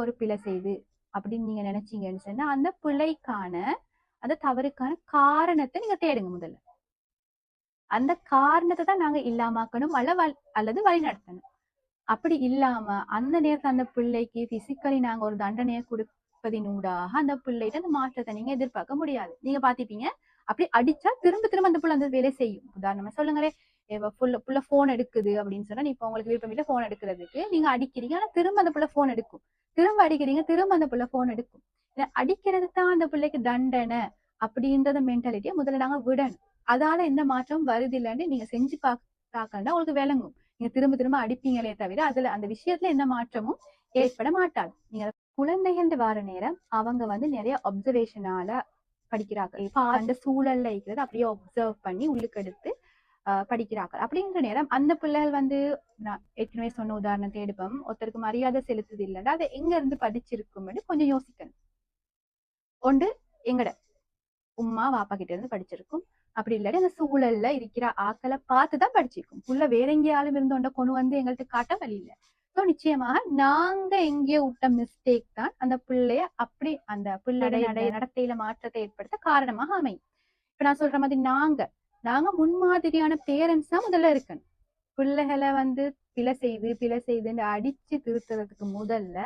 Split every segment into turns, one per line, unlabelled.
ஒரு பிழை செய்து அப்படின்னு நீங்க நினைச்சீங்கன்னு சொன்னா அந்த பிழைக்கான அந்த தவறுக்கான காரணத்தை நீங்க தேடுங்க முதல்ல. அந்த காரணத்தை தான் நாங்க இல்லாமக்கணும் அல்லது வழி நடத்தணும். அப்படி இல்லாம அந்த நேரத்துல அந்த பிள்ளைக்கு பிசிக்கலி நாங்க ஒரு தண்டனையை கொடுப்பதினூடாக அந்த பிள்ளைகிட்ட அந்த மாற்றத்தை நீங்க எதிர்பார்க்க முடியாது. நீங்க பாத்திப்பீங்க, அப்படி அடிச்சா திரும்ப திரும்ப அந்த பிள்ளை அந்த வேலையை செய்யும். உதாரணமா சொல்லுங்களேன், புள்ள போன் எடுக்குது அப்படின்னு சொன்னா, இப்ப உங்களுக்கு விருப்பம் இல்லை போன் எடுக்கிறதுக்கு, நீங்க அடிக்கிறீங்க, ஆனா திரும்ப அந்த பிள்ளை போன் எடுக்கும். திரும்ப அடிக்கிறீங்க, திரும்ப அந்த பிள்ளை போன் எடுக்கும். அடிக்கிறது தான் அந்த பிள்ளைக்கு தண்டனை அப்படின்றத மென்டாலிட்டியை முதல்ல நாங்க விடணும். அதால எந்த மாற்றம் வருது இல்லைன்னு நீங்க செஞ்சு பார்க்கணும்னா உங்களுக்கு விளங்கும். நீங்க திரும்ப திரும்ப அடிப்பீங்களே தவிர அதுல அந்த விஷயத்துல எந்த மாற்றமும் ஏற்பட மாட்டாது. நீங்க குழந்தைகள் வார நேரம் அவங்க வந்து நிறைய அப்சர்வேஷனால படிக்கிறாங்க. இப்ப அந்த சூழல்ல இருக்கிறது அப்படியே அப்சர்வ் பண்ணி உள்ளுக்கு எடுத்து படிக்கிறாங்க. அப்படிங்கிற நேரம் அந்த பிள்ளைகள் வந்து நான் ஏற்கனவே சொன்ன உதாரணத்தை எடுப்போம். ஒருத்தருக்கு மரியாதை செலுத்துது இல்லைன்னா அதை எங்க இருந்து படிச்சிருக்கும்னு கொஞ்சம் யோசிக்கணும். ஒன்று எங்கட உம்மா வாப்பா கிட்ட இருந்து படிச்சிருக்கும். அப்படி இல்லாட்டி அந்த சூழல்ல இருக்கிற ஆக்களை பார்த்துதான் படிச்சிருக்கும். புள்ள வேற எங்கேயாலும் இருந்தோண்ட கொண்டு வந்து எங்கள்கிட்ட காட்ட வழி இல்லை. ஸோ நிச்சயமாக நாங்க எங்கேயோ விட்ட மிஸ்டேக் தான் அந்த பிள்ளைய அப்படி அந்த பிள்ளைய நடத்தையில மாற்றத்தை ஏற்படுத்த காரணமாக அமையும். இப்ப நான் சொல்ற மாதிரி நாங்க முன்மாதிரியான பேரண்ட்ஸ் தான் முதல்ல இருக்கணும். பிள்ளைகளை வந்து பிழை செய்துன்னு அடிச்சு திருத்துறதுக்கு முதல்ல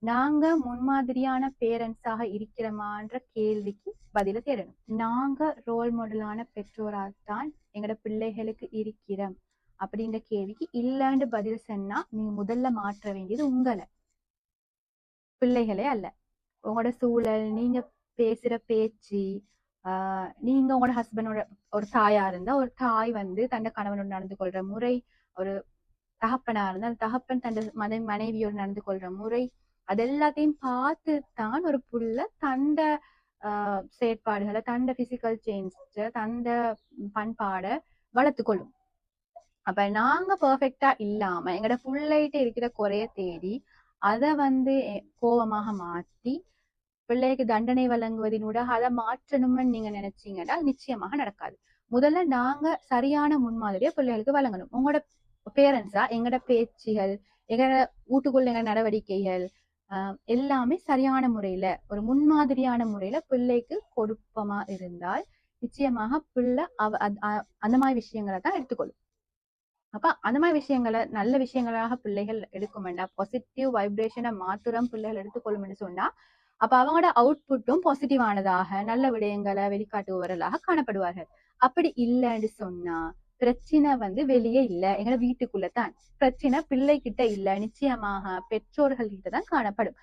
நாங்க முன்மாதிரியான பேரண்ட்ஸாக இருக்கிறோமான்ற கேள்விக்கு பதில தேடணும். நாங்க ரோல் மாடலான பெற்றோரால்தான் எங்களோட பிள்ளைகளுக்கு இருக்கிறோம் அப்படின்ற கேள்விக்கு இல்லைன்னு பதில் சொன்னா நீங்க முதல்ல மாற்ற வேண்டியது உங்களை, பிள்ளைகளே அல்ல. உங்களோட சூழல், நீங்க பேசுற பேச்சு, நீங்க உங்களோட ஹஸ்பண்டோட ஒரு தாயா இருந்தா ஒரு தாய் வந்து தன்னை கணவனோட நடந்து கொள்ற முறை, ஒரு தகப்பனா இருந்தா அந்த தகப்பன் தன் மனைவியோடு நடந்து கொள்ற முறை, அது எல்லாத்தையும் பார்த்து தான் ஒரு புள்ள தண்ட செயற்பாடுகளை, தண்ட பிசிக்கல் சேஞ்ச், தண்ட பண்பாடை வளர்த்து கொள்ளும். அப்ப நாங்க பெர்ஃபெக்டா இல்லாம எங்கட பிள்ளைகிட்ட இருக்கிற குறைய தேடி அதை வந்து கோபமாக மாற்றி பிள்ளைக்கு தண்டனை வழங்குவதனூட அதை மாற்றணும்னு நீங்க நினைச்சீங்கன்னா நிச்சயமாக நடக்காது. முதல்ல நாங்க சரியான முன்மாதிரியா பிள்ளைகளுக்கு வழங்கணும். உங்களோட பேரண்ட்ஸா எங்கட பேச்சுகள், எங்கட வீட்டுக்குள்ள எங்க நடவடிக்கைகள் எல்லாமே சரியான முறையில ஒரு முன்மாதிரியான முறையில பிள்ளைக்கு கொடுப்பமா இருந்தால் நிச்சயமாக பிள்ளை அந்த மாதிரி விஷயங்களை தான் எடுத்துக்கொள்ளும். அப்ப அந்த மாதிரி விஷயங்களை நல்ல விஷயங்களாக பிள்ளைகள் எடுக்கும் வேண்டாம், பாசிட்டிவ் வைப்ரேஷனை மாத்திரம் பிள்ளைகள் எடுத்துக்கொள்ளும் சொன்னா அப்ப அவங்களோட அவுட்புட்டும் பாசிட்டிவானதாக நல்ல விடயங்களை வெளிக்காட்டுபவர்களாக காணப்படுவார்கள். அப்படி இல்லைன்னு சொன்னா பிரச்சனை வந்து வெளியே இல்ல, எங்களோட வீட்டுக்குள்ளதான் பிரச்சனை, பிள்ளை கிட்ட இல்ல, நிச்சயமாக பெற்றோர்கள் கிட்டதான் காணப்படும்.